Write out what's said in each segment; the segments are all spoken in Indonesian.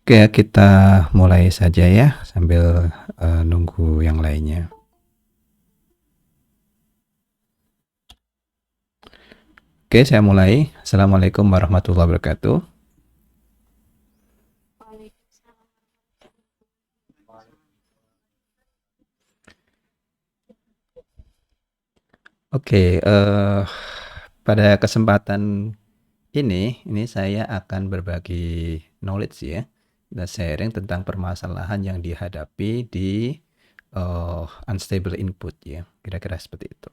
Oke, kita mulai saja ya sambil nunggu yang lainnya. Oke, saya mulai. Assalamualaikum warahmatullahi wabarakatuh. Oke, pada kesempatan ini saya akan berbagi knowledge ya, dan sharing tentang permasalahan yang dihadapi di unstable input ya, kira-kira seperti itu.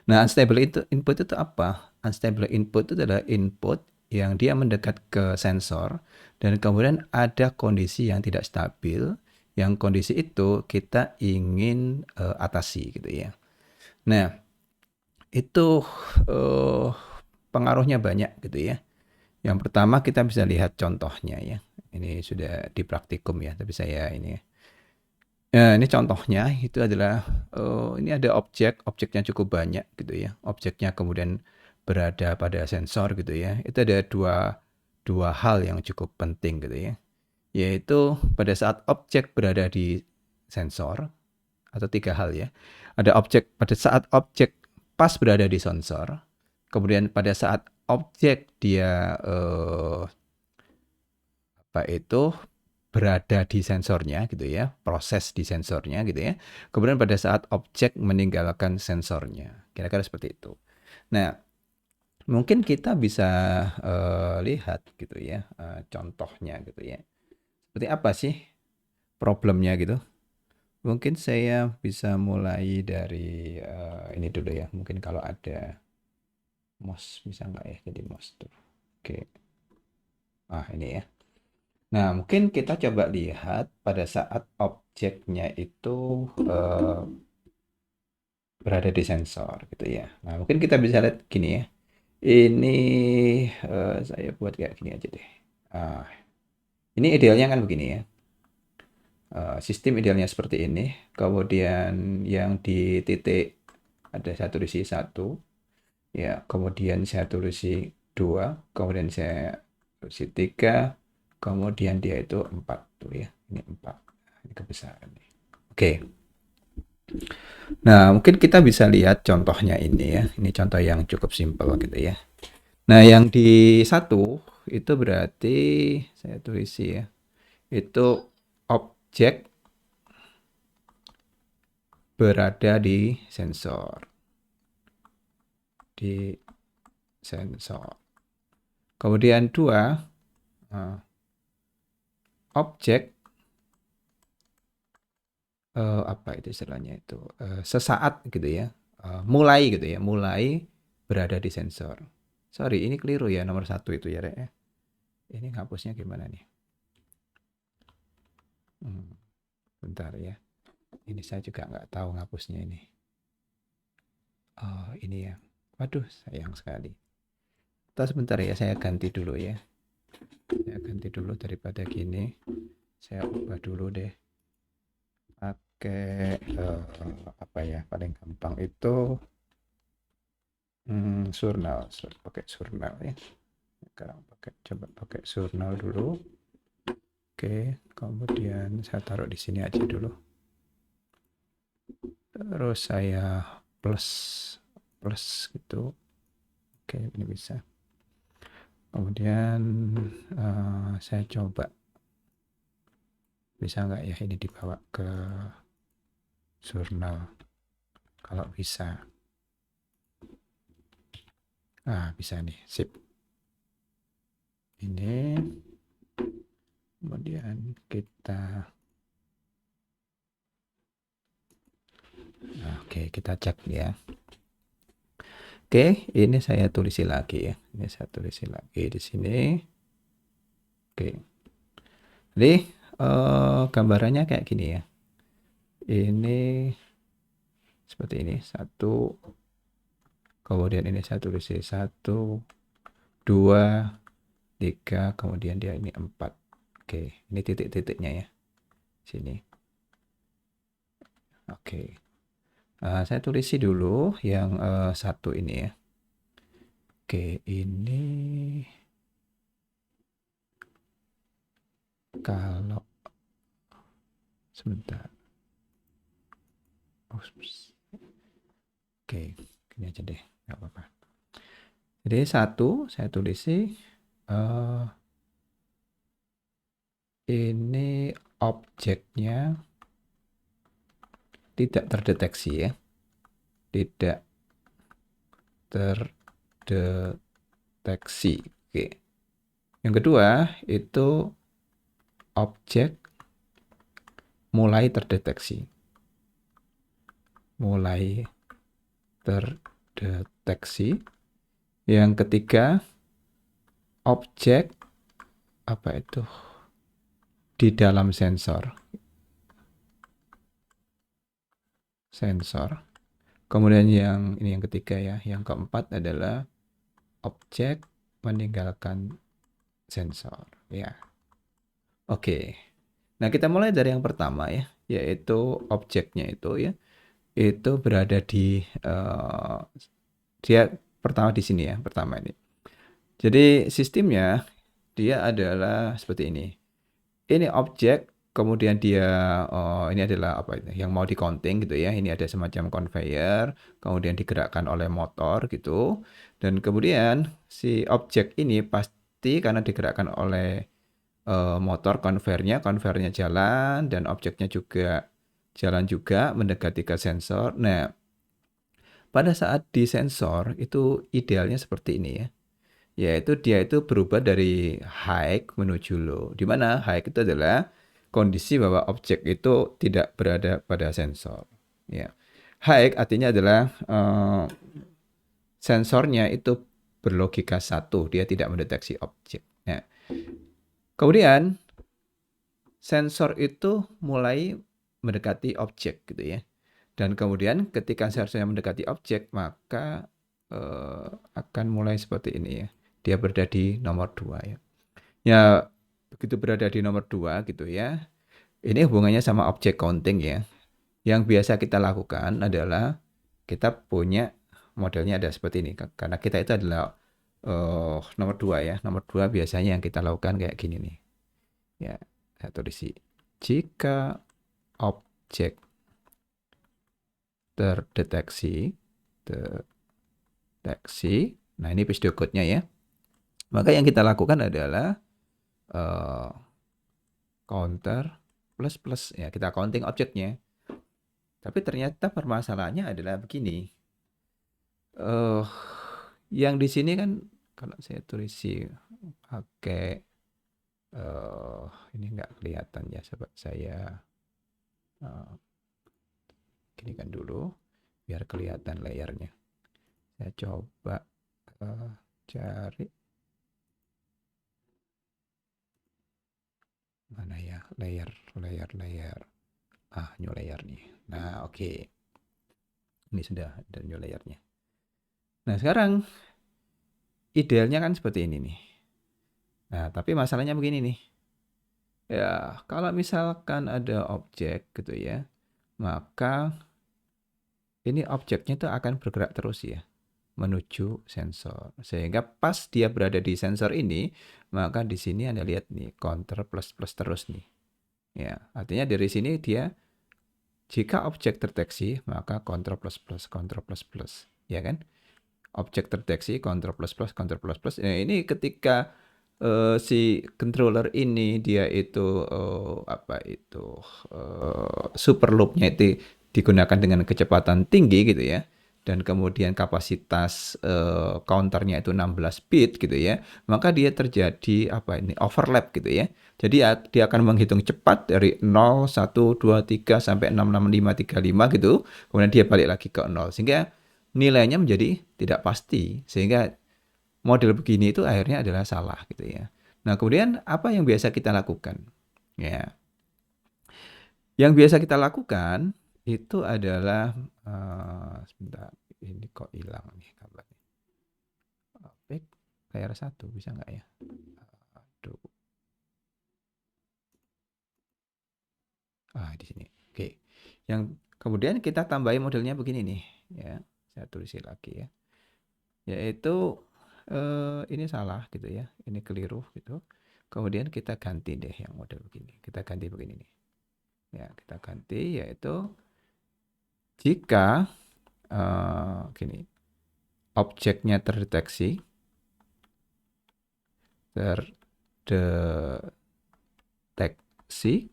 Nah, input itu apa? Unstable input itu adalah input yang dia mendekat ke sensor dan kemudian ada kondisi yang tidak stabil, yang kondisi itu kita ingin atasi gitu ya. Nah, itu eh, pengaruhnya banyak gitu ya. Yang pertama kita bisa lihat contohnya ya. Ini sudah di praktikum ya, tapi saya ini. Ya, ini contohnya itu adalah ini ada objeknya cukup banyak gitu ya. Objeknya kemudian berada pada sensor gitu ya. Itu ada dua hal yang cukup penting gitu ya. Yaitu pada saat objek berada di sensor atau tiga hal ya. Ada objek pada saat objek pas berada di sensor, kemudian pada saat objek dia apa itu berada di sensornya gitu ya, proses di sensornya gitu ya. Kemudian pada saat objek meninggalkan sensornya, kira-kira seperti itu. Nah, mungkin kita bisa lihat gitu ya, contohnya gitu ya. Seperti apa sih problemnya gitu? Mungkin saya bisa mulai dari ini dulu ya. Mungkin kalau ada mouse bisa nggak ya jadi mouse tuh. Oke. Ah, ini ya. Nah, mungkin kita coba lihat pada saat objeknya itu berada di sensor gitu ya. Nah, mungkin kita bisa lihat gini ya. Ini saya buat kayak gini aja deh. Ah, ini idealnya kan begini ya. Sistem idealnya seperti ini. Kemudian yang di titik ada saya tulis satu, ya. Kemudian saya tulis dua, kemudian saya tulis tiga, kemudian dia itu empat tuh ya. Ini empat. Ini kebesaran nih. Oke. Nah, mungkin kita bisa lihat contohnya ini ya. Ini contoh yang cukup simpel gitu ya. Nah, yang di satu itu berarti saya tulis ya. Itu objek berada di sensor. Di sensor. Kemudian dua, objek apa itu istilahnya itu sesaat gitu ya, mulai gitu ya, mulai berada di sensor. Sorry, ini keliru ya nomor satu itu ya, Rek. Ini ngapusnya gimana nih? Bentar ya. Ini saya juga nggak tahu ngapusnya ini. Oh, ini ya. Waduh, sayang sekali. Kita sebentar ya, saya ganti dulu ya. Saya ganti dulu daripada gini. Saya ubah dulu deh. Pakai apa ya? Paling gampang itu surnal. Pakai surnal ya. Sekarang coba pakai surnal dulu. Oke, kemudian saya taruh di sini aja dulu. Terus saya plus gitu. Oke, ini bisa. Kemudian saya coba bisa nggak ya ini dibawa ke jurnal. Kalau bisa. Bisa nih, sip. Ini kemudian kita oke, kita cek ya. Oke, ini saya tulisi lagi ya. Ini saya tulisi lagi di sini. Oke. Jadi gambarannya kayak gini ya. Ini seperti ini. Satu. Kemudian ini saya tulis satu, dua, tiga. Kemudian dia ini empat. Oke, ini titik-titiknya ya. Sini. Oke. Saya tulisi dulu yang satu ini ya. Oke, ini Kalau sebentar. Oke, gini aja deh, nggak apa-apa. Jadi satu, saya tulis sih, ini objeknya tidak terdeteksi ya, tidak terdeteksi. Oke. Yang kedua itu objek mulai terdeteksi, mulai terdeteksi. Yang ketiga objek apa itu di dalam sensor. Kemudian yang ketiga ya, yang keempat adalah objek meninggalkan sensor ya. Oke. Nah, kita mulai dari yang pertama ya, yaitu objeknya itu ya. Itu berada di dia pertama di sini ya, pertama ini. Jadi sistemnya dia adalah seperti ini. Ini objek, kemudian dia ini adalah apa itu? Yang mau di-counting gitu ya. Ini ada semacam conveyor, kemudian digerakkan oleh motor gitu. Dan kemudian si objek ini pasti karena digerakkan oleh motor konvernya jalan dan objeknya juga jalan juga mendekati ke sensor. Nah, pada saat di sensor itu idealnya seperti ini ya. Yaitu dia itu berubah dari high menuju low. Di mana high itu adalah kondisi bahwa objek itu tidak berada pada sensor. Ya. High artinya adalah sensornya itu berlogika satu, dia tidak mendeteksi objek. Nah, kemudian sensor itu mulai mendekati objek gitu ya. Dan kemudian ketika sensornya mendekati objek, maka akan mulai seperti ini ya. Dia berada di nomor 2 ya. Ya, begitu berada di nomor 2 gitu ya. Ini hubungannya sama objek counting ya. Yang biasa kita lakukan adalah kita punya modelnya ada seperti ini. Karena kita itu adalah nomor 2 ya. Nomor 2 biasanya yang kita lakukan kayak gini nih. Ya, saya tulis jika objek terdeteksi. Nah, ini pseudo code-nya ya. Maka yang kita lakukan adalah counter plus ya, kita counting objeknya. Tapi ternyata permasalahannya adalah begini. Yang di sini kan kalau saya tulis pakai ini nggak kelihatan ya, coba saya gini kan dulu biar kelihatan layarnya. Saya coba cari mana ya layer. New layer nih. Nah, oke. Ini sudah ada new layernya. Nah, sekarang idealnya kan seperti ini nih. Nah, tapi masalahnya begini nih. Ya, kalau misalkan ada objek gitu ya, maka ini objeknya itu akan bergerak terus ya menuju sensor. Sehingga pas dia berada di sensor ini, maka di sini Anda lihat nih counter plus terus nih. Ya, artinya dari sini dia jika objek terdeteksi, maka counter plus ya kan? Objek terdeteksi counter plus. Nah, ini ketika si controller ini dia itu super loop-nya itu digunakan dengan kecepatan tinggi gitu ya. Dan kemudian kapasitas counternya itu 16 bit gitu ya, maka dia terjadi overlap gitu ya. Jadi dia akan menghitung cepat dari 0, 1, 2, 3 sampai 6, 6, 5, 3, 5 gitu. Kemudian dia balik lagi ke 0 sehingga nilainya menjadi tidak pasti, sehingga model begini itu akhirnya adalah salah gitu ya. Nah, kemudian apa yang biasa kita lakukan? Ya. Yang biasa kita lakukan itu adalah sebentar, ini kok hilang nih kabarnya. Back layar 1 bisa nggak ya? Aduh. Di sini. Oke. Yang kemudian kita tambahin modelnya begini nih, ya. Saya tulis lagi ya. Yaitu ini salah gitu ya. Ini keliru gitu. Kemudian kita ganti deh yang model begini. Kita ganti begini nih. Ya, kita ganti yaitu jika gini, objeknya terdeteksi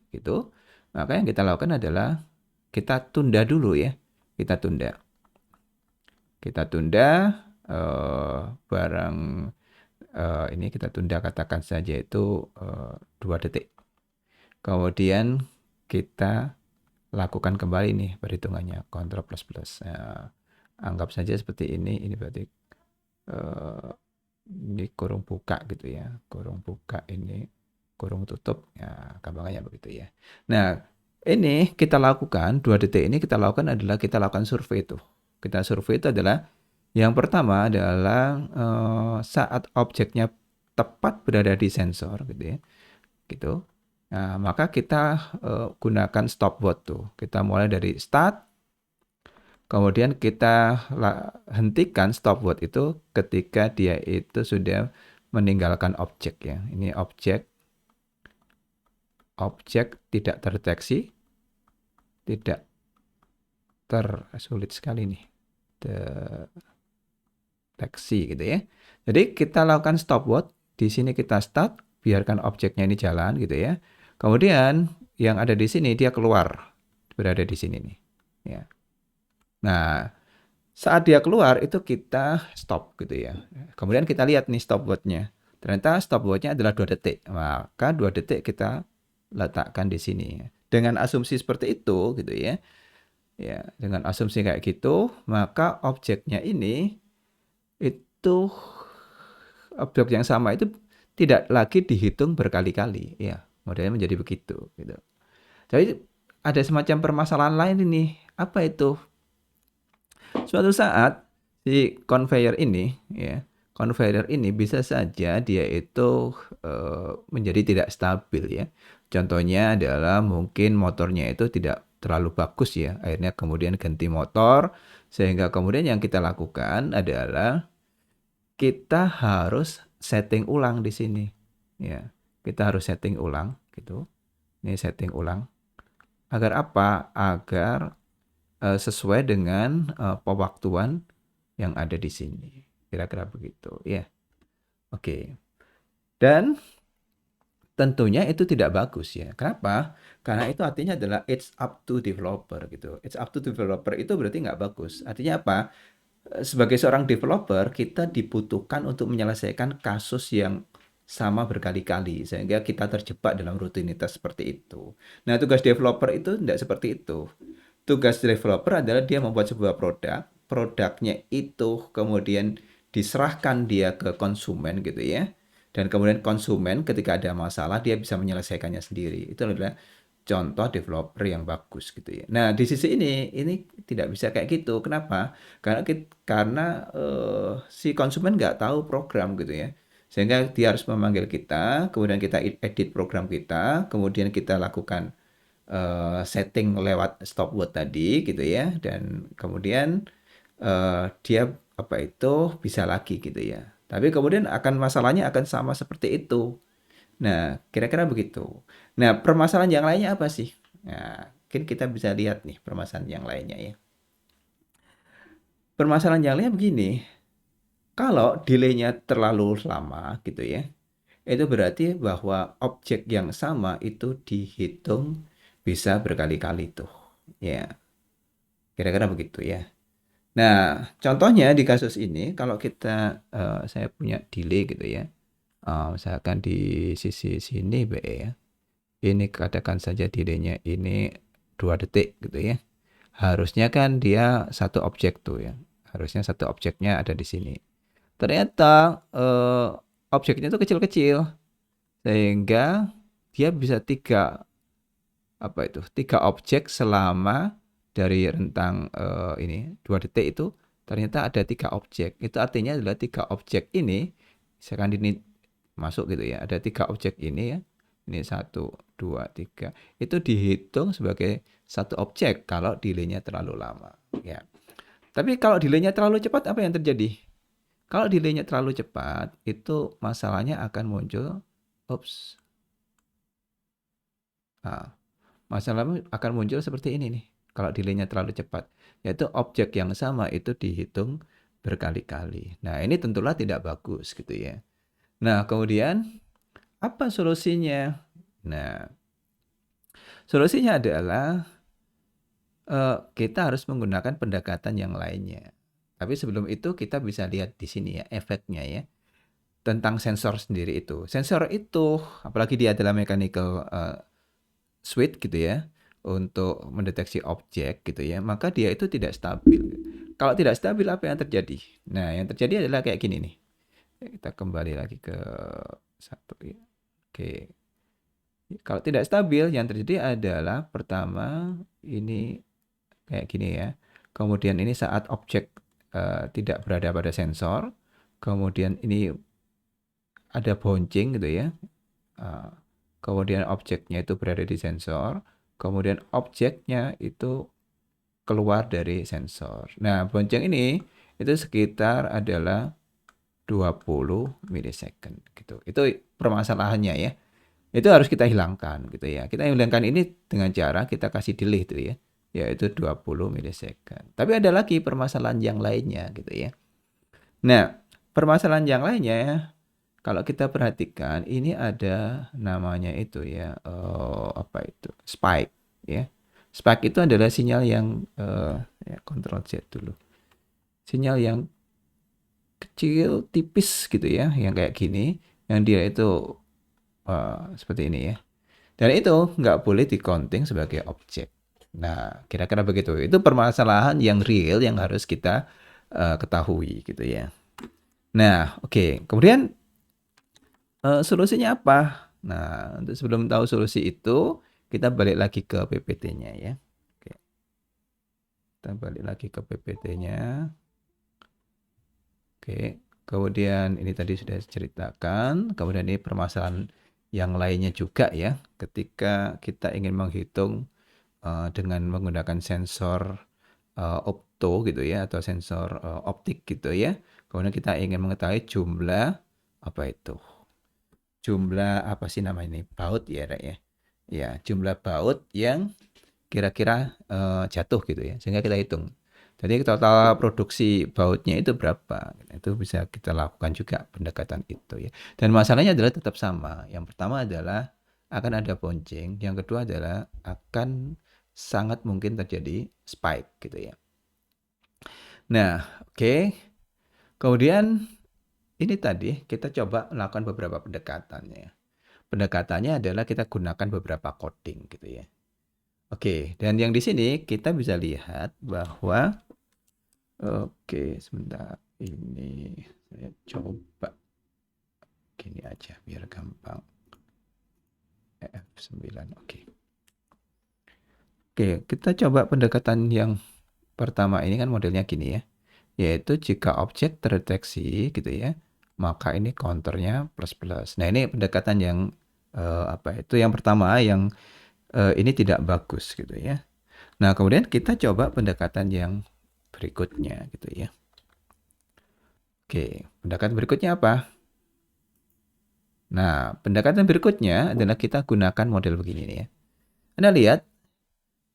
gitu, maka yang kita lakukan adalah kita tunda dulu ya. Kita tunda. Kita tunda barang ini kita tunda katakan saja itu 2 detik. Kemudian kita lakukan kembali nih perhitungannya, Ctrl plus plus. Anggap saja seperti ini berarti ini kurung buka gitu ya, kurung buka ini, kurung tutup, ya gampangannya begitu ya. Nah, ini kita lakukan, 2 detik ini kita lakukan adalah kita lakukan survei itu. Kita survei itu adalah, yang pertama adalah saat objeknya tepat berada di sensor gitu ya, gitu. Nah, maka kita gunakan stopwatch tuh. Kita mulai dari start, kemudian kita hentikan stopwatch itu ketika dia itu sudah meninggalkan objek ya. Ini objek tidak terdeteksi, tidak sulit sekali nih, deteksi gitu ya. Jadi kita lakukan stopwatch, di sini kita start, biarkan objeknya ini jalan gitu ya. Kemudian yang ada di sini dia keluar, berada di sini nih. Ya. Nah, saat dia keluar itu kita stop gitu ya. Kemudian kita lihat nih stopwatch-nya. Ternyata stopwatch-nya adalah 2 detik. Maka 2 detik kita letakkan di sini. Dengan asumsi seperti itu gitu ya. Ya, dengan asumsi kayak gitu, maka objeknya ini itu objek yang sama itu tidak lagi dihitung berkali-kali ya. Modelnya menjadi begitu gitu. Jadi ada semacam permasalahan lain ini. Apa itu? Suatu saat si conveyor ini ya, conveyor ini bisa saja dia itu menjadi tidak stabil ya. Contohnya adalah mungkin motornya itu tidak terlalu bagus ya. Akhirnya kemudian ganti motor, sehingga kemudian yang kita lakukan adalah kita harus setting ulang di sini ya. Kita harus setting ulang gitu. Ini setting ulang. Agar apa? Agar sesuai dengan pewaktuan yang ada di sini. Kira-kira begitu ya. Oke. Dan tentunya itu tidak bagus ya. Kenapa? Karena itu artinya adalah it's up to developer gitu. It's up to developer itu berarti nggak bagus. Artinya apa? Sebagai seorang developer, kita dibutuhkan untuk menyelesaikan kasus yang sama berkali-kali sehingga kita terjebak dalam rutinitas seperti itu. Nah, tugas developer itu tidak seperti itu. Tugas developer adalah dia membuat sebuah produk, produknya itu kemudian diserahkan dia ke konsumen gitu ya. Dan kemudian konsumen ketika ada masalah dia bisa menyelesaikannya sendiri. Itu adalah contoh developer yang bagus gitu ya. Nah, di sisi ini tidak bisa kayak gitu. Kenapa? Karena si konsumen nggak tahu program gitu ya. Sehingga dia harus memanggil kita, kemudian kita edit program kita, kemudian kita lakukan setting lewat stopwatch tadi gitu ya, dan kemudian dia apa itu bisa lagi gitu ya. Tapi kemudian masalahnya akan sama seperti itu. Nah, kira-kira begitu. Nah, permasalahan yang lainnya apa sih? Nah, mungkin kita bisa lihat nih permasalahan yang lainnya ya. Permasalahan yang lainnya begini, kalau delay-nya terlalu lama gitu ya, itu berarti bahwa objek yang sama itu dihitung bisa berkali-kali tuh. Ya, kira-kira begitu ya. Nah, contohnya di kasus ini, kalau saya punya delay gitu ya, misalkan di sisi sini BE ya, ini katakan saja delaynya ini 2 detik gitu ya. Harusnya kan dia satu objek tuh ya, harusnya satu objeknya ada di sini. Ternyata objeknya itu kecil-kecil, sehingga dia bisa tiga objek selama dari rentang ini 2 detik itu ternyata ada 3 objek. Itu artinya adalah 3 objek ini, misalkan ini masuk gitu ya, ada 3 objek ini ya. Ini 1, 2, 3. Itu dihitung sebagai satu objek kalau delay-nya terlalu lama ya. Tapi kalau delay-nya terlalu cepat apa yang terjadi? Kalau delay-nya terlalu cepat, itu masalahnya akan muncul Ups. Nah, masalahnya akan muncul seperti ini nih, kalau delay-nya terlalu cepat, yaitu objek yang sama itu dihitung berkali-kali. Nah, ini tentulah tidak bagus gitu ya. Nah, kemudian apa solusinya? Nah, solusinya adalah kita harus menggunakan pendekatan yang lainnya. Tapi sebelum itu kita bisa lihat di sini ya efeknya ya tentang sensor sendiri itu. Sensor itu apalagi dia adalah mechanical switch gitu ya untuk mendeteksi objek gitu ya, maka dia itu tidak stabil. Kalau tidak stabil apa yang terjadi? Nah, yang terjadi adalah kayak gini nih. Kita kembali lagi ke satu ya. Oke. Kalau tidak stabil yang terjadi adalah pertama ini kayak gini ya. Kemudian ini saat objek tidak berada pada sensor, kemudian ini ada bouncing gitu ya. Kemudian objeknya itu berada di sensor, kemudian objeknya itu keluar dari sensor. Nah, bouncing ini itu sekitar adalah 20 milisecond gitu. Itu permasalahannya ya. Itu harus kita hilangkan gitu ya. Kita hilangkan ini dengan cara kita kasih delay itu ya, yaitu 20 milisecond. Tapi ada lagi permasalahan yang lainnya gitu ya. Nah, permasalahan yang lainnya kalau kita perhatikan ini ada namanya itu ya, apa itu? Spike ya. Spike itu adalah sinyal yang ya Ctrl Z dulu. Sinyal yang kecil, tipis gitu ya, yang kayak gini, yang dia itu seperti ini ya. Dan itu nggak boleh di-counting sebagai objek. Nah, kira-kira begitu. Itu permasalahan yang real yang harus kita ketahui gitu ya. Nah, oke. Kemudian solusinya apa? Nah, untuk sebelum tahu solusi itu, kita balik lagi ke PPT-nya ya. Oke. Kita balik lagi ke PPT-nya. Oke. Kemudian ini tadi sudah ceritakan. Kemudian ini permasalahan yang lainnya juga ya. Ketika kita ingin menghitung dengan menggunakan sensor opto gitu ya atau sensor optik gitu ya. Kemudian kita ingin mengetahui jumlah apa itu? Jumlah apa sih nama ini? Baut ya, Rek ya. Ya, jumlah baut yang kira-kira jatuh gitu ya. Sehingga kita hitung. Jadi total produksi bautnya itu berapa? Itu bisa kita lakukan juga pendekatan itu ya. Dan masalahnya adalah tetap sama. Yang pertama adalah akan ada bouncing, yang kedua adalah akan sangat mungkin terjadi spike gitu ya. Nah, oke. Kemudian ini tadi kita coba melakukan beberapa pendekatannya. Pendekatannya adalah kita gunakan beberapa coding gitu ya. Oke, dan yang di sini kita bisa lihat bahwa oke, sebentar. Ini saya coba gini aja biar gampang. F9. Oke. Oke, kita coba pendekatan yang pertama ini kan modelnya gini ya. Yaitu jika objek terdeteksi gitu ya, maka ini counternya plus-plus. Nah, ini pendekatan yang apa itu yang pertama yang ini tidak bagus gitu ya. Nah, kemudian kita coba pendekatan yang berikutnya gitu ya. Oke, pendekatan berikutnya apa? Nah, pendekatan berikutnya adalah kita gunakan model begini nih ya. Anda lihat,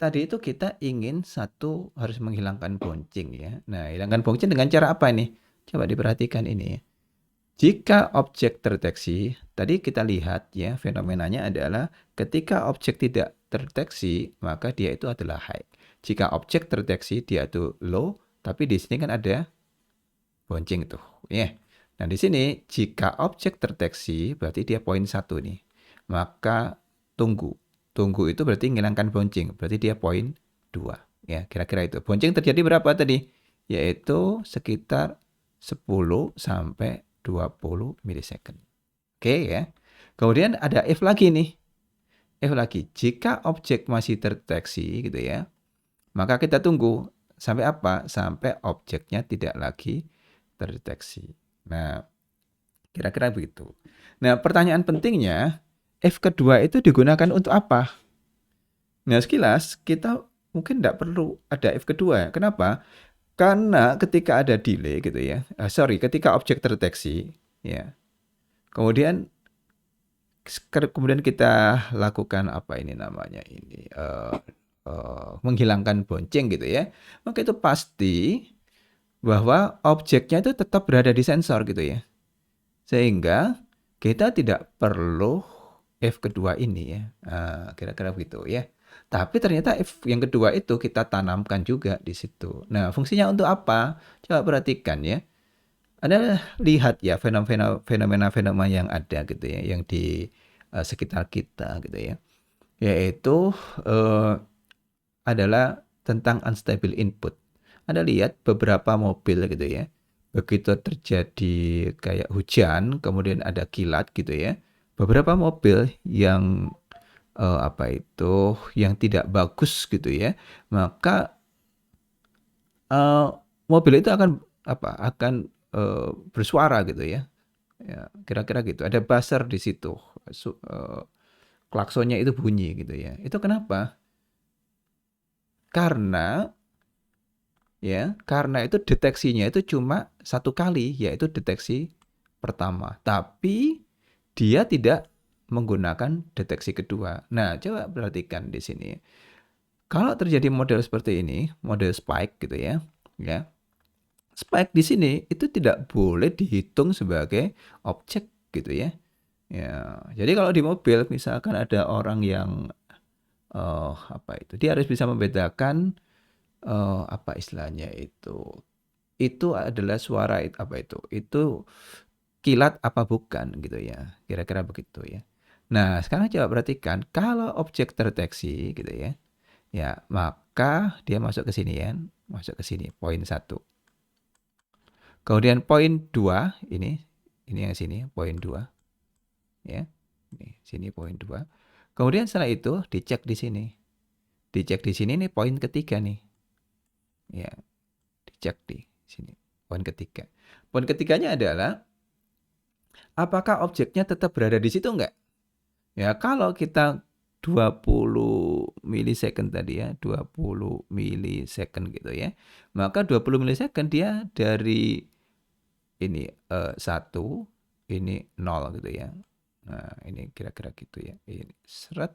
tadi itu kita ingin satu harus menghilangkan bouncing ya. Nah, hilangkan bouncing dengan cara apa nih? Coba diperhatikan ini ya. Jika objek terdeteksi, tadi kita lihat ya fenomenanya adalah ketika objek tidak terdeteksi, maka dia itu adalah high. Jika objek terdeteksi, dia itu low, tapi di sini kan ada bouncing tuh, ya. Nah, di sini jika objek terdeteksi, berarti dia poin 1 nih. Maka tunggu. Tunggu itu berarti menghilangkan bouncing, berarti dia poin 2. Ya, kira-kira itu. Bouncing terjadi berapa tadi? Yaitu sekitar 10 sampai 20 milisecond. Oke ya. Kemudian ada if lagi nih. If lagi. Jika objek masih terdeteksi gitu ya, maka kita tunggu sampai apa? Sampai objeknya tidak lagi terdeteksi. Nah, kira-kira begitu. Nah, pertanyaan pentingnya, if kedua itu digunakan untuk apa? Nah, sekilas kita mungkin tidak perlu ada if kedua. Kenapa? Karena ketika ada delay gitu ya, ketika objek terdeteksi, ya, kemudian kemudian kita lakukan apa ini namanya ini, menghilangkan bonceng gitu ya, maka itu pasti bahwa objeknya itu tetap berada di sensor gitu ya. Sehingga kita tidak perlu F kedua ini ya, kira-kira begitu ya. Tapi ternyata F yang kedua itu kita tanamkan juga di situ. Nah, fungsinya untuk apa? Coba perhatikan ya. Anda lihat ya fenomena-fenomena yang ada gitu ya, yang di sekitar kita gitu ya. Yaitu adalah tentang unstable input. Anda lihat beberapa mobil gitu ya. Begitu terjadi kayak hujan, kemudian ada kilat gitu ya. Beberapa mobil yang yang tidak bagus gitu ya, maka eh, mobil itu akan bersuara gitu ya. Ya, kira-kira gitu. Ada buzzer di situ. Klaksonnya itu bunyi gitu ya. Itu kenapa? Karena karena itu deteksinya itu cuma satu kali, yaitu deteksi pertama. Tapi dia tidak menggunakan deteksi kedua. Nah, coba perhatikan di sini. Kalau terjadi model seperti ini, model spike gitu ya. Spike di sini itu tidak boleh dihitung sebagai objek gitu ya. Ya, jadi kalau di mobil misalkan ada orang yang dia harus bisa membedakan apa istilahnya itu adalah suara itu kilat apa bukan gitu ya, kira-kira begitu ya. Nah, sekarang coba perhatikan kalau objek terdeteksi gitu ya maka dia masuk ke sini ya, masuk ke sini poin satu. Kemudian poin 2 ini yang sini poin 2 ya. Ini sini poin 2. Kemudian setelah itu dicek di sini. Dicek di sini nih poin ketiga nih. Ya, dicek di sini. Poin ketiga. Poin ketiganya adalah apakah objeknya tetap berada di situ enggak? Ya, kalau kita 20 milisecond tadi ya, 20 milisecond gitu ya. Maka 20 milisecond dia dari ini 1, ini 0 gitu ya. Nah, ini kira-kira gitu ya. Ini seret.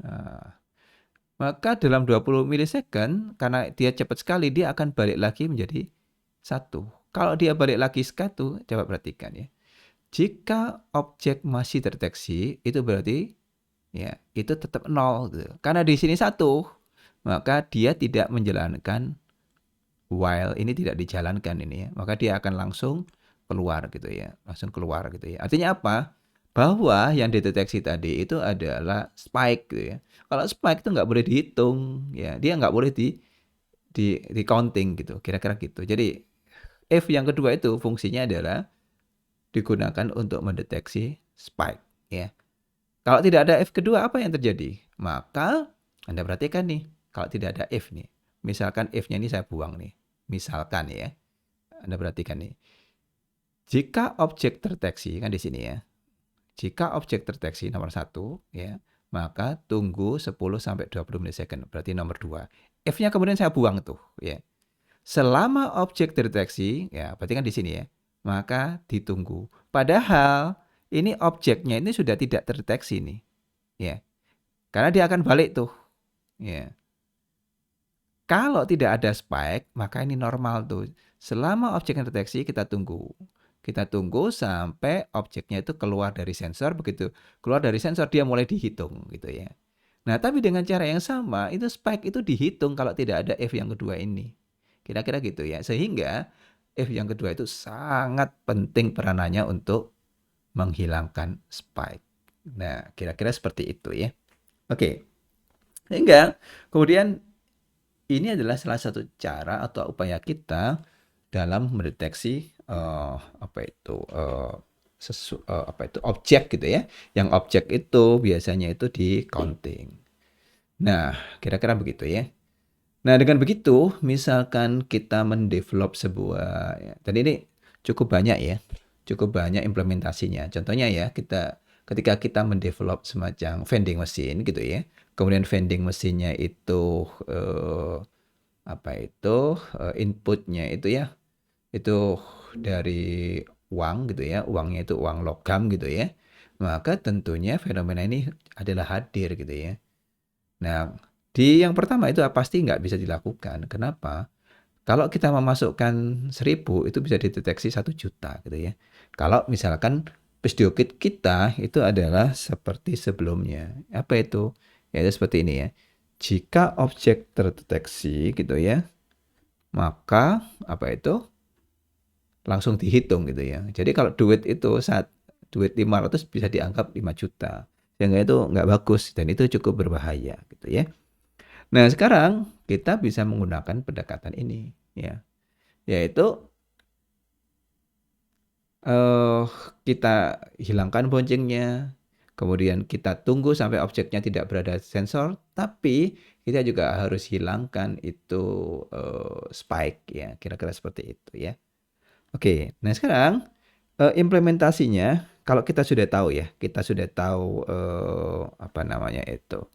Nah, maka dalam 20 milisecond, karena dia cepat sekali, dia akan balik lagi menjadi 1. Kalau dia balik lagi 1, coba perhatikan ya. Jika objek masih terdeteksi, itu berarti ya itu tetap 0 gitu. Karena di sini 1, maka dia tidak menjalankan while ini tidak dijalankan ini ya. Maka dia akan langsung keluar gitu ya. Langsung keluar gitu ya. Artinya apa? Bahwa yang dideteksi tadi itu adalah spike gitu ya. Kalau spike itu nggak boleh dihitung ya. Dia nggak boleh di counting gitu. Kira-kira gitu. Jadi F yang kedua itu fungsinya adalah digunakan untuk mendeteksi spike ya. Kalau tidak ada F kedua apa yang terjadi? Maka Anda perhatikan nih, kalau tidak ada F nih. Misalkan F-nya ini saya buang nih. Misalkan ya. Anda perhatikan nih. Jika objek terdeteksi kan di sini ya. Jika objek terdeteksi nomor 1 ya, maka tunggu 10 sampai 20 milisecond, berarti nomor 2. F-nya kemudian saya buang tuh ya. Selama objek terdeteksi ya, berarti kan di sini ya. Maka ditunggu. Padahal ini objeknya ini sudah tidak terdeteksi nih. Ya. Karena dia akan balik tuh. Ya. Kalau tidak ada spike, maka ini normal tuh. Selama objeknya terdeteksi, kita tunggu. Kita tunggu sampai objeknya itu keluar dari sensor. Begitu keluar dari sensor, dia mulai dihitung gitu ya. Nah, tapi dengan cara yang sama, itu spike itu dihitung kalau tidak ada F yang kedua ini. Kira-kira gitu ya. Sehingga F yang kedua itu sangat penting peranannya untuk menghilangkan spike. Nah, kira-kira seperti itu ya. Oke. Sehingga kemudian ini adalah salah satu cara atau upaya kita dalam mendeteksi objek gitu ya. Yang objek itu biasanya itu di counting. Nah, kira-kira begitu ya. Nah, dengan begitu, misalkan kita mendevelop sebuah, ya, dan ini cukup banyak ya, cukup banyak implementasinya. Contohnya ya, ketika kita mendevelop semacam vending machine gitu ya, kemudian vending mesinnya itu inputnya itu ya, itu dari uang gitu ya, uangnya itu uang logam gitu ya. maka tentunya fenomena ini adalah hadir gitu ya. Nah, di yang pertama itu pasti nggak bisa dilakukan. Kenapa? Kalau kita memasukkan 1.000 itu bisa dideteksi 1 juta gitu ya. Kalau misalkan video kit kita itu adalah seperti sebelumnya. Apa itu? Yaitu seperti ini ya. Jika objek terdeteksi gitu ya, maka apa itu? Langsung dihitung gitu ya. Jadi kalau duit 500 bisa dianggap 5 juta. Sehingga itu nggak bagus dan itu cukup berbahaya gitu ya. Nah, sekarang kita bisa menggunakan pendekatan ini ya. Yaitu eh kita hilangkan boncengnya, kemudian kita tunggu sampai objeknya tidak berada sensor, tapi kita juga harus hilangkan itu spike ya, kira-kira seperti itu ya. Oke, nah sekarang implementasinya kalau kita sudah tahu ya, kita sudah tahu apa namanya itu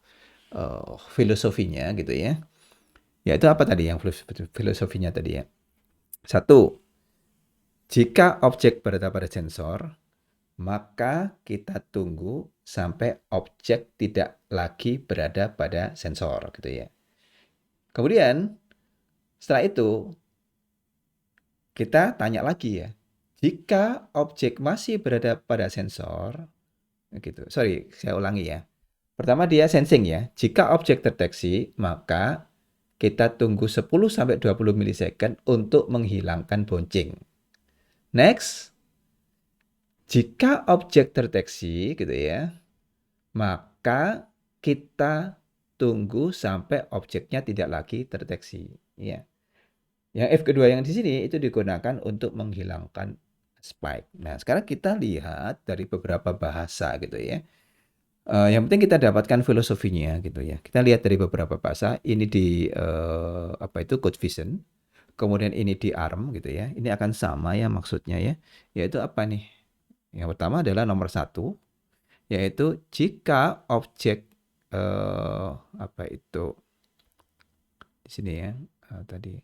filosofinya gitu ya. Ya itu apa tadi yang filosofinya tadi ya? Satu, jika objek berada pada sensor, maka kita tunggu sampai objek tidak lagi berada pada sensor gitu ya. Kemudian setelah itu kita tanya lagi ya. Jika objek masih berada pada sensor, gitu. Sorry, saya ulangi ya. Pertama dia sensing ya. Jika objek terdeteksi, maka kita tunggu 10 sampai 20 milisecond untuk menghilangkan bonceng. Next, jika objek terdeteksi gitu ya, maka kita tunggu sampai objeknya tidak lagi terdeteksi. Ya. Yang F kedua yang di sini itu digunakan untuk menghilangkan spike. Nah, sekarang kita lihat dari beberapa bahasa gitu ya. Yang penting kita dapatkan filosofinya gitu ya. Kita lihat dari beberapa bahasa. Ini di apa itu Code Vision. Kemudian ini di ARM gitu ya. Ini akan sama ya maksudnya ya. Yaitu apa nih? Yang pertama adalah nomor 1, yaitu jika objek apa itu di sini ya tadi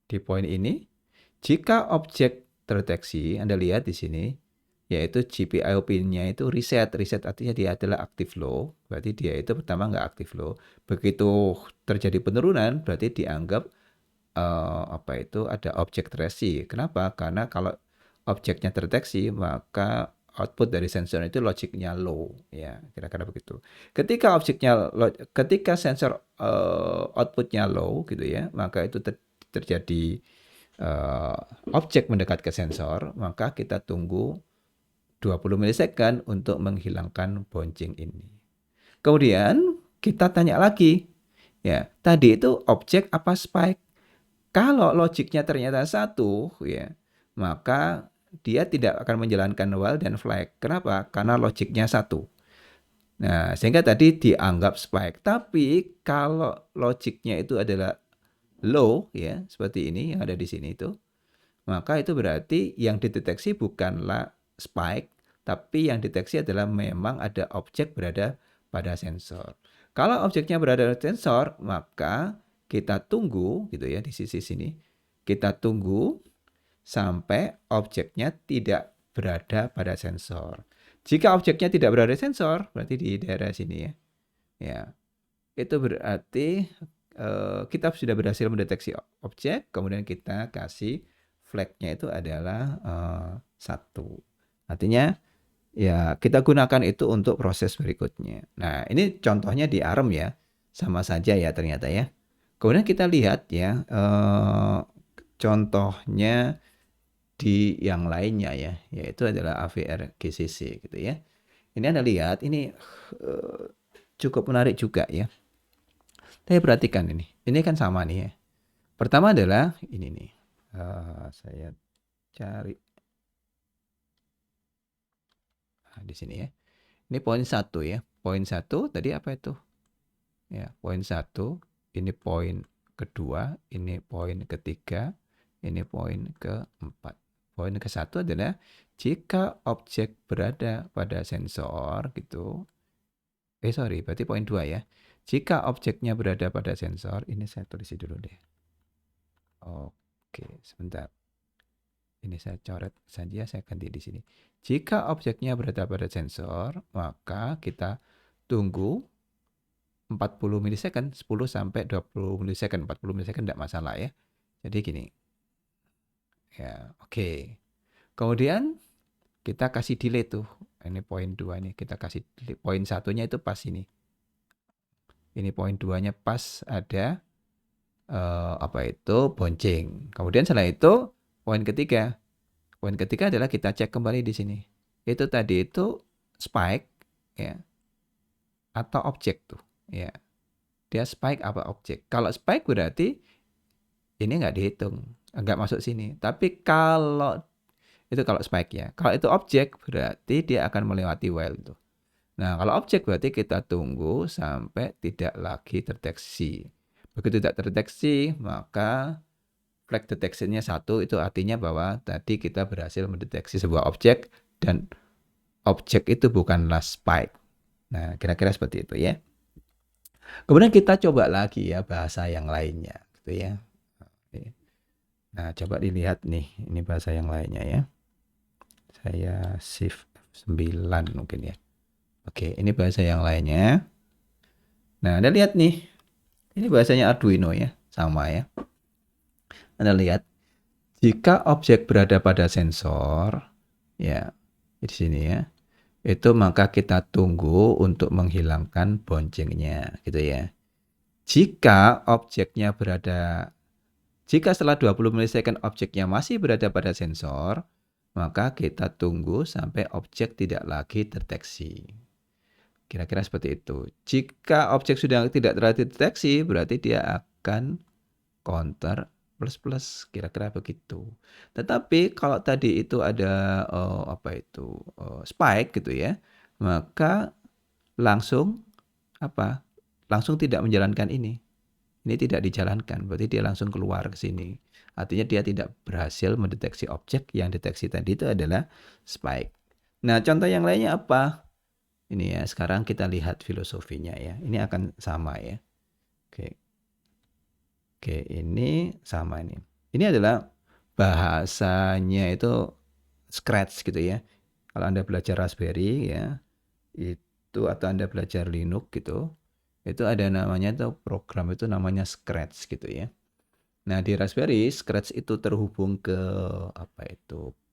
di poin ini, jika objek terdeteksi, Anda lihat di sini, yaitu GPIO pin-nya itu reset artinya dia adalah active low, berarti dia itu pertama nggak active low. Begitu terjadi penurunan, berarti dianggap apa itu ada objek terdeteksi. Kenapa? Karena kalau objeknya terdeteksi, maka output dari sensor itu logiknya low ya, kira-kira begitu. Ketika sensor outputnya low gitu ya, maka itu terjadi uh, objek mendekat ke sensor, maka kita tunggu 20 milisecond untuk menghilangkan bonceng ini. Kemudian kita tanya lagi, ya tadi itu objek apa spike? Kalau logiknya ternyata satu, ya maka dia tidak akan menjalankan while dan flag. Kenapa? Karena logiknya satu. Nah, sehingga tadi dianggap spike. Tapi kalau logiknya itu adalah low, ya seperti ini yang ada di sini itu, maka itu berarti yang dideteksi bukanlah spike, tapi yang deteksi adalah memang ada objek berada pada sensor. Kalau objeknya berada pada sensor, maka kita tunggu gitu ya di sisi sini. Kita tunggu sampai objeknya tidak berada pada sensor. Jika objeknya tidak berada di sensor, berarti di daerah sini ya. Ya, itu berarti kita sudah berhasil mendeteksi objek, kemudian kita kasih flagnya itu adalah 1. Artinya ya kita gunakan itu untuk proses berikutnya. Nah, ini contohnya di ARM ya, sama saja ya ternyata ya. Kemudian kita lihat ya contohnya di yang lainnya ya, yaitu adalah AVR GCC gitu ya. Ini Anda lihat, ini cukup menarik juga ya. Tapi perhatikan ini kan sama nih ya. Pertama adalah ini nih, saya cari di sini ya. Ini poin 1 ya. Poin 1 tadi apa itu? Ya, poin 1, ini poin kedua, ini poin ketiga, ini poin keempat. Poin ke-1 adalah jika objek berada pada sensor gitu. Sorry, berarti poin 2 ya. Jika objeknya berada pada sensor, ini saya tulis dulu deh. Oke, sebentar. Ini saya coret saja, saya ganti di sini. Jika objeknya berada pada sensor, maka kita tunggu 40 milisecond, 10 sampai 20 milisecond. 40 milisecond tidak masalah ya. Jadi gini. Ya, oke. Kemudian kita kasih delay tuh. Ini poin 2 nih, kita kasih delay. Poin satunya itu pas ini. Ini poin 2-nya pas ada bonceng. Kemudian setelah itu poin ketiga. Poin ketiga adalah kita cek kembali di sini. Itu tadi itu spike ya atau objek tuh ya. Dia spike apa objek? Kalau spike berarti ini nggak dihitung, nggak masuk sini. Tapi kalau itu kalau spike ya. Kalau itu objek berarti dia akan melewati while itu. Nah, kalau objek berarti kita tunggu sampai tidak lagi terdeteksi. Begitu tidak terdeteksi, maka flag detection-nya 1 itu artinya bahwa tadi kita berhasil mendeteksi sebuah objek dan objek itu bukanlah spike. Nah, kira-kira seperti itu ya. Kemudian kita coba lagi ya bahasa yang lainnya gitu ya. Nah, coba dilihat nih, ini bahasa yang lainnya ya. Saya shift F9 mungkin ya. Oke, ini bahasa yang lainnya. Nah, Anda lihat nih. Ini bahasanya Arduino ya, sama ya. Anda lihat, jika objek berada pada sensor, ya, di sini ya, itu maka kita tunggu untuk menghilangkan boncengnya, gitu ya. Jika objeknya berada, jika setelah 20 milisecond objeknya masih berada pada sensor, maka kita tunggu sampai objek tidak lagi terdeteksi. Kira-kira seperti itu. Jika objek sudah tidak terdeteksi, berarti dia akan counter plus, kira-kira begitu. Tetapi kalau tadi itu ada spike gitu ya, maka langsung langsung tidak menjalankan ini. Ini tidak dijalankan, berarti dia langsung keluar ke sini. Artinya dia tidak berhasil mendeteksi objek, yang deteksi tadi itu adalah spike. Nah, contoh yang lainnya apa? Ini ya, sekarang kita lihat filosofinya ya. Ini akan sama ya. Oke, ini sama ini. Ini adalah bahasanya itu Scratch gitu ya. Kalau Anda belajar Raspberry ya, itu atau Anda belajar Linux gitu, itu ada namanya tuh program itu namanya Scratch gitu ya. Nah, di Raspberry Scratch itu terhubung ke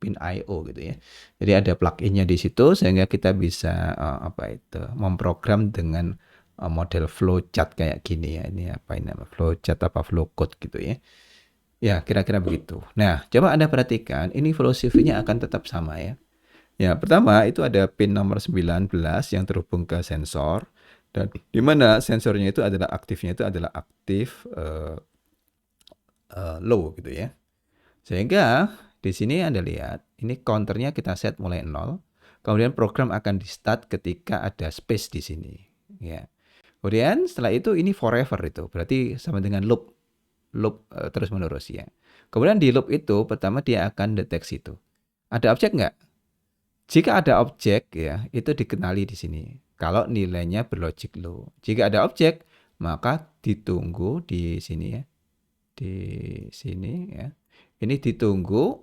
pin I/O gitu ya. Jadi ada plugin-nya di situ sehingga kita bisa memprogram dengan model flowchart kayak gini ya. Ini apa ini nama flowchart apa flowcode gitu ya. Ya, kira-kira begitu. Nah, coba Anda perhatikan ini filosofinya akan tetap sama ya. Ya, pertama itu ada pin nomor 19 yang terhubung ke sensor dan di mana sensornya itu adalah aktifnya itu adalah aktif low gitu ya. Sehingga di sini Anda lihat, ini counternya kita set mulai 0. Kemudian program akan di-start ketika ada space di sini. Ya. Kemudian setelah itu ini forever itu, berarti sama dengan loop terus menerus ya. Kemudian di loop itu pertama dia akan deteksi itu. Ada objek nggak? Jika ada objek ya, itu dikenali di sini. Kalau nilainya berlogic low. Jika ada objek, maka ditunggu di sini ya. Di sini ya. Ini ditunggu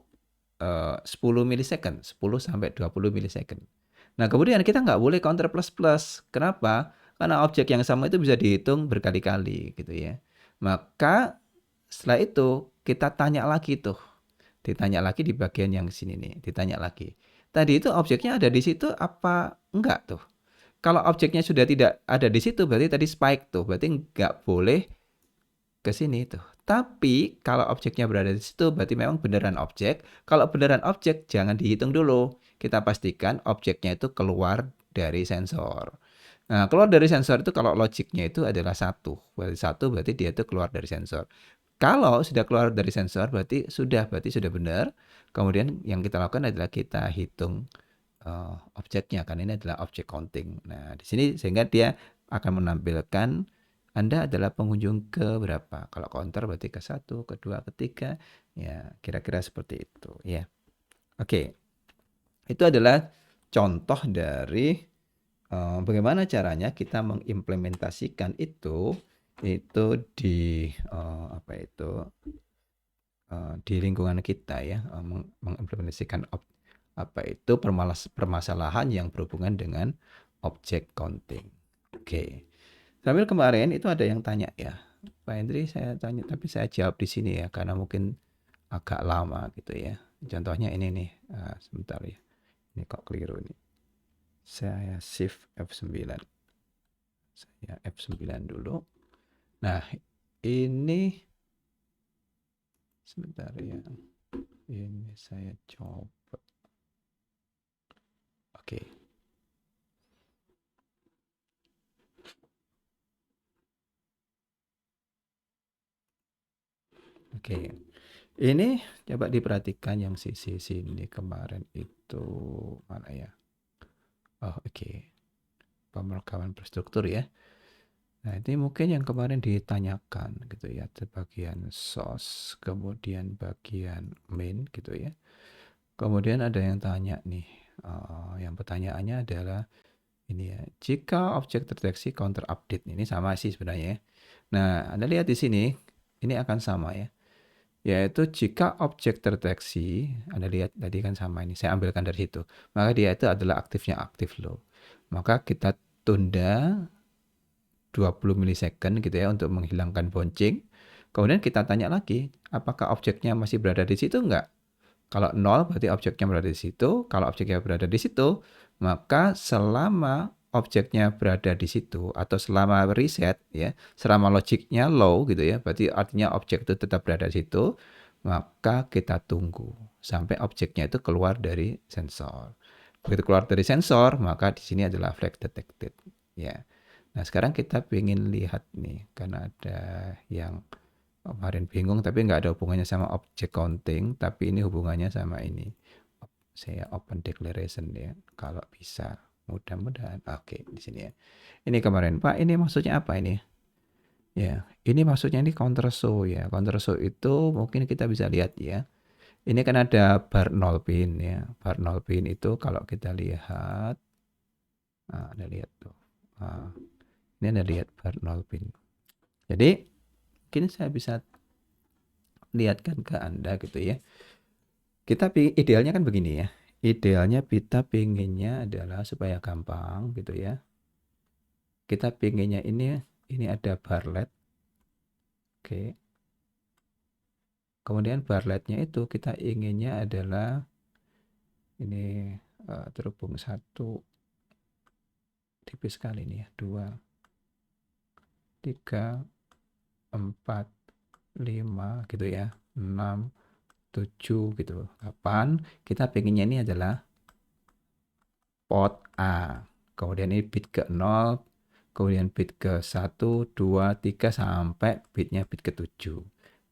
10 milisecond, 10 sampai 20 milisecond. Nah, kemudian kita nggak boleh counter plus. Kenapa? Karena objek yang sama itu bisa dihitung berkali-kali gitu ya. Maka setelah itu kita tanya lagi tuh. Ditanya lagi di bagian yang sini nih, ditanya lagi. Tadi itu objeknya ada di situ apa enggak tuh? Kalau objeknya sudah tidak ada di situ berarti tadi spike tuh, berarti nggak boleh ke sini tuh. Tapi kalau objeknya berada di situ berarti memang beneran objek. Kalau beneran objek jangan dihitung dulu. Kita pastikan objeknya itu keluar dari sensor. Nah, keluar dari sensor itu kalau logiknya itu adalah 1. Berarti 1 berarti dia itu keluar dari sensor. Kalau sudah keluar dari sensor berarti sudah benar. Kemudian yang kita lakukan adalah kita hitung objeknya kan ini adalah objek counting. Nah, di sini sehingga dia akan menampilkan Anda adalah pengunjung ke berapa. Kalau counter berarti ke 1, kedua, ketiga. Ya, kira-kira seperti itu ya. Oke. Itu adalah contoh dari bagaimana caranya kita mengimplementasikan itu di di lingkungan kita ya, mengimplementasikan permasalahan yang berhubungan dengan object counting. Oke. Sambil kemarin itu ada yang tanya ya, Pak Hendri saya tanya tapi saya jawab di sini ya karena mungkin agak lama gitu ya. Contohnya ini nih, sebentar ya. Ini kok keliru nih. Saya shift F9. Saya F9 dulu. Nah, ini sebentar ya. Ini saya coba. Oke. Oke. Ini coba diperhatikan yang sisi sini kemarin itu mana ya? Oh, oke. Pemrograman berstruktur ya. Nah, ini mungkin yang kemarin ditanyakan gitu ya, bagian source, kemudian bagian main gitu ya. Kemudian ada yang tanya nih, yang pertanyaannya adalah ini ya, jika objek terdeteksi counter update, ini sama sih sebenarnya ya. Nah, Anda lihat di sini, ini akan sama ya, yaitu jika objek terdeteksi, Anda lihat tadi kan sama ini, saya ambilkan dari situ, maka dia itu adalah aktifnya aktif low. Maka kita tunda 20 milisecond gitu ya untuk menghilangkan bouncing. Kemudian kita tanya lagi, apakah objeknya masih berada di situ enggak? Kalau 0 berarti objeknya berada di situ. Kalau objeknya berada di situ, maka selama objeknya berada di situ atau selama reset ya, selama logiknya low gitu ya, berarti artinya objek itu tetap berada di situ, maka kita tunggu sampai objeknya itu keluar dari sensor. Begitu keluar dari sensor, maka di sini adalah flag detected ya. Nah, sekarang kita ingin lihat nih, karena ada yang kemarin bingung tapi nggak ada hubungannya sama object counting, tapi ini hubungannya sama ini. Saya open declaration ya, kalau bisa. Mudah-mudahan. Oke, di sini ya. Ini kemarin, Pak, ini maksudnya apa ini? Ya, ini maksudnya ini counter show ya. Counter show itu mungkin kita bisa lihat ya. Ini kan ada bar 0 pin ya. Bar 0 pin itu kalau kita lihat, Anda lihat tuh. Ini Anda lihat bar 0 pin. Jadi, mungkin saya bisa lihatkan ke Anda gitu ya. Kita idealnya kan begini ya. Idealnya kita pinginnya adalah supaya gampang gitu ya. Kita pinginnya ini ada barlet. Oke. Kemudian barletnya itu kita inginnya adalah ini terhubung satu, tipis sekali nih ya. 2, 3, 4, 5 gitu ya. 6, 7 gitu. 8. Kita pinginnya ini adalah pot A. Kemudian ini bit ke 0, kemudian bit ke 1, 2, 3 sampai bitnya bit ke 7.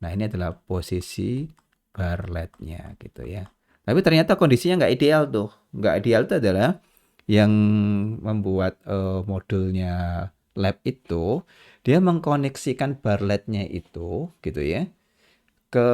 Nah, ini adalah posisi barletnya gitu ya. Tapi ternyata kondisinya nggak ideal tuh. Nggak ideal itu adalah yang membuat modulnya lab itu dia mengkoneksikan barletnya itu gitu ya ke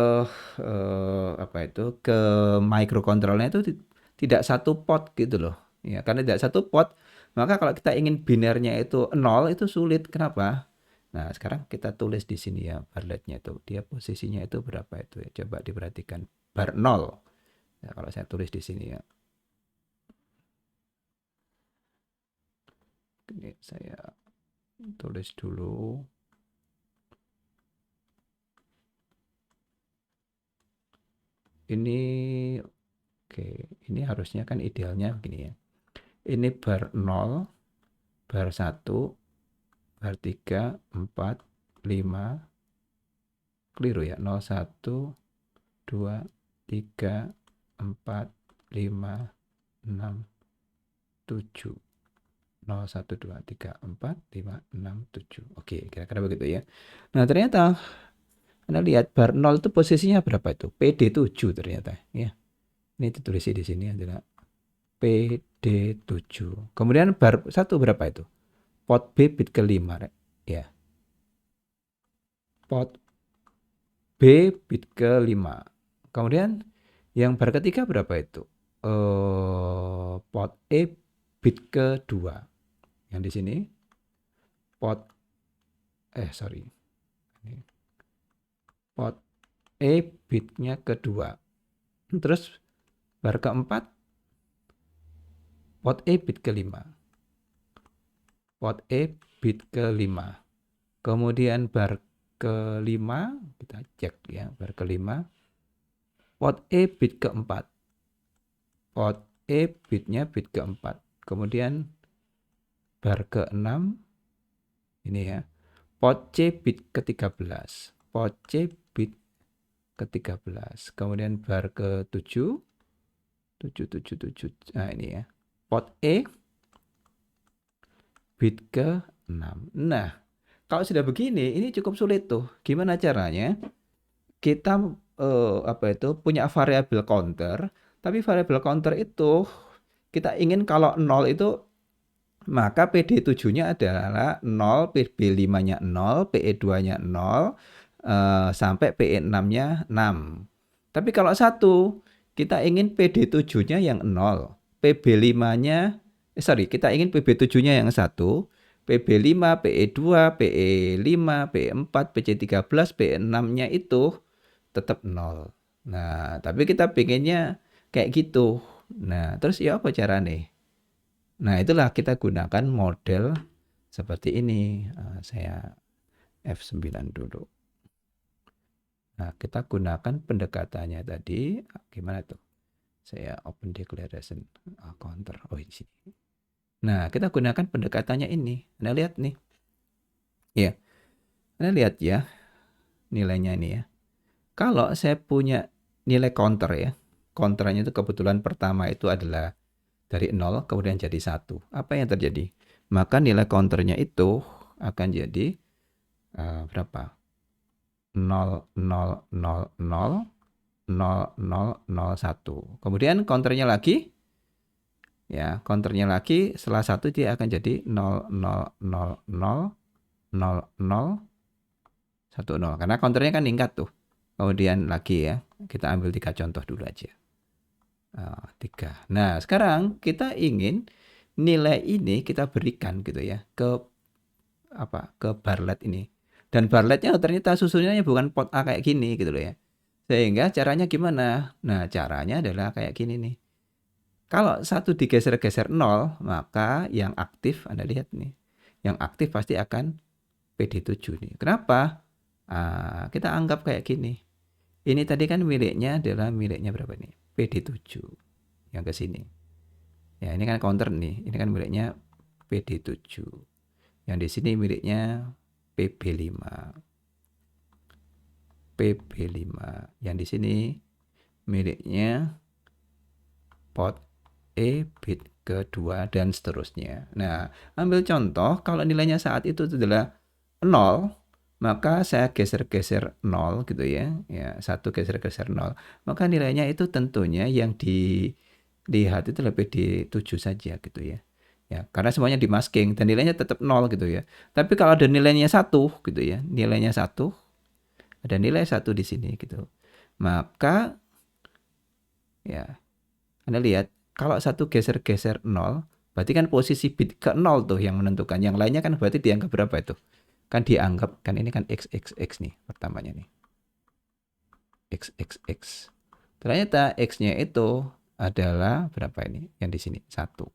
apa itu ke microcontrollernya itu tidak satu pot gitu loh ya, karena tidak satu pot maka kalau kita ingin binernya itu 0 itu sulit. Kenapa? Nah, sekarang kita tulis di sini ya barletnya itu dia posisinya itu berapa itu ya, coba diperhatikan bar 0 ya, kalau saya tulis di sini ya. Ini saya tulis dulu. Ini oke, ini harusnya kan idealnya begini ya. Ini bar 0, bar 1, bar 3, 4, 5. Keliru ya. 0, 1, 2, 3, 4, 5, 6, 7. 0, 1, 2, 3, 4, 5, 6, 7. Oke, kira-kira begitu ya. Nah, ternyata Anda lihat bar 0 itu posisinya berapa itu? PD7 ternyata ya. Ini ditulis di sini adalah PD7. Kemudian bar 1 berapa itu? Pot B bit ke-5 ya. Pot B bit ke-5. Kemudian yang bar ketiga berapa itu? Pot E bit ke-2. Yang di sini pot sorry. Pot E bitnya kedua. Terus bar keempat, pot E bit kelima. Pot E bit kelima. Kemudian bar kelima, kita cek ya, bar kelima. Pot E bit keempat. Pot E bitnya bit keempat. Kemudian bar ke-6, ini ya. Pot C bit ke-13. Pot C bit ke-13. Kemudian bar ke-7, 7. Nah ini ya. Pot E bit ke-6. Nah, kalau sudah begini, ini cukup sulit tuh. Gimana caranya? Kita punya variabel counter, tapi variabel counter itu kita ingin kalau 0 itu maka PD7-nya adalah 0, PB5-nya 0, PE2-nya 0, sampai PE6-nya 6. Tapi kalau 1, kita ingin PD7-nya yang 0, PB5-nya kita ingin PB7-nya yang 1, PB5, PE2, PE5, PE4, PC13, PE6-nya itu tetap 0. Nah, tapi kita pengennya kayak gitu. Nah, terus ya apa cara nih? Nah, itulah kita gunakan model seperti ini. Saya F9 dulu. Nah, kita gunakan pendekatannya tadi. Gimana tuh? Saya open declaration counter. Oh, di sini. Nah, kita gunakan pendekatannya ini. Anda lihat nih. Ya, Anda lihat ya nilainya ini ya. Kalau saya punya nilai counter ya, counternya itu kebetulan pertama itu adalah dari 0 kemudian jadi 1. Apa yang terjadi? Maka nilai counternya itu akan jadi berapa? 0, 0, 0, 0, 0, 0, 0, 1. Kemudian counternya lagi, ya counternya lagi setelah 1 dia akan jadi 0, 0, 0, 0, 0, 0, 1, 0. Karena counternya kan tingkat tuh. Kemudian lagi ya, kita ambil 3 contoh dulu aja. 3. Nah, sekarang kita ingin nilai ini kita berikan gitu ya ke barlet ini. Dan barletnya ternyata susunannya bukan pot A kayak gini gitu loh ya. Sehingga caranya gimana? Nah, caranya adalah kayak gini nih. Kalau 1 digeser-geser 0, maka yang aktif Anda lihat nih. Yang aktif pasti akan PD7 nih. Kenapa? Kita anggap kayak gini. Ini tadi kan miliknya adalah miliknya berapa nih? PD7 yang ke sini. Ya, ini kan counter nih. Ini kan miliknya PD7. Yang di sini miliknya PB5. PB5. Yang di sini miliknya pot E bit kedua dan seterusnya. Nah, ambil contoh kalau nilainya saat itu adalah 0, maka saya geser-geser 0 gitu ya. Ya, 1 geser-geser 0. Maka nilainya itu tentunya yang dilihat itu lebih di 7 saja gitu ya. Ya, karena semuanya di masking dan nilainya tetap 0 gitu ya. Tapi kalau ada nilainya 1 gitu ya, nilainya 1, ada nilai 1 di sini gitu. Maka ya, Anda lihat kalau 1 geser-geser 0, berarti kan posisi bit ke 0 tuh yang menentukan. Yang lainnya kan berarti dianggap berapa itu? Kan dianggap, kan ini kan XXX nih pertamanya nih. XXX. Ternyata X-nya itu adalah berapa ini? Yang di sini 1.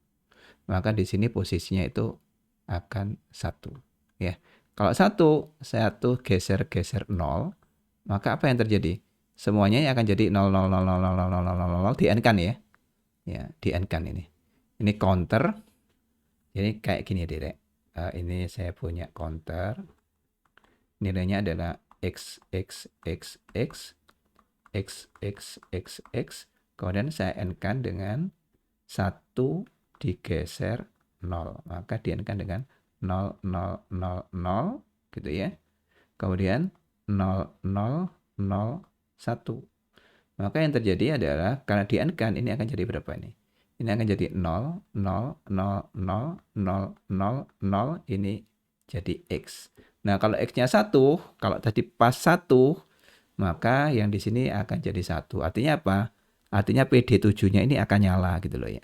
Maka di sini posisinya itu akan 1. Ya. Kalau 1 geser-geser 0, maka apa yang terjadi? Semuanya akan jadi 0, 0, 0, 0, 0, 0, 0, 0, 0, di-N-kan ya. Ya, di-N-kan ini. Ini counter. Jadi kayak gini Dek. Ini saya punya counter. Nilainya adalah X, X, X, X, X, X, X, X. Kemudian saya N-kan dengan 1 digeser 0. Maka di-N-kan dengan 0, 0, 0, 0 gitu ya. Kemudian 0, 0, 0, 1. Maka yang terjadi adalah karena di-N-kan ini akan jadi berapa ini? Ini akan jadi 0, 0, 0, 0, 0, 0, 0, ini jadi X. Nah, kalau X-nya 1, kalau tadi pas 1, maka yang di sini akan jadi 1. Artinya apa? Artinya PD7-nya ini akan nyala gitu loh ya.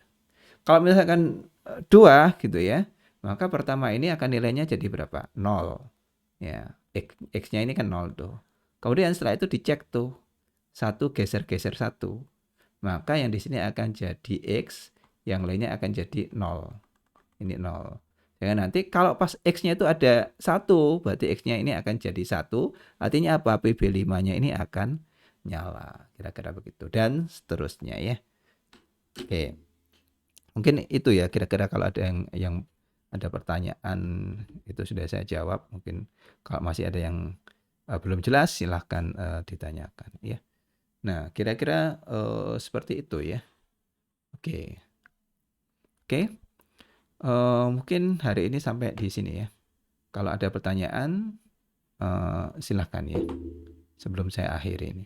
Kalau misalkan 2 gitu ya, maka pertama ini akan nilainya jadi berapa? 0. Ya, X-nya ini kan 0 tuh. Kemudian setelah itu dicek tuh. satu geser-geser satu, maka yang di sini akan jadi X, yang lainnya akan jadi 0. Ini 0. Ya, nanti kalau pas X-nya itu ada 1, berarti X-nya ini akan jadi 1. Artinya apa? PB5-nya ini akan nyala. Kira-kira begitu. Dan seterusnya ya. Oke. Mungkin itu ya kira-kira kalau ada yang ada pertanyaan itu sudah saya jawab. Mungkin kalau masih ada yang belum jelas silahkan ditanyakan ya. Nah, kira-kira seperti itu ya. Oke. Oke. Mungkin hari ini sampai di sini ya. Kalau ada pertanyaan silahkan ya sebelum saya akhiri ini.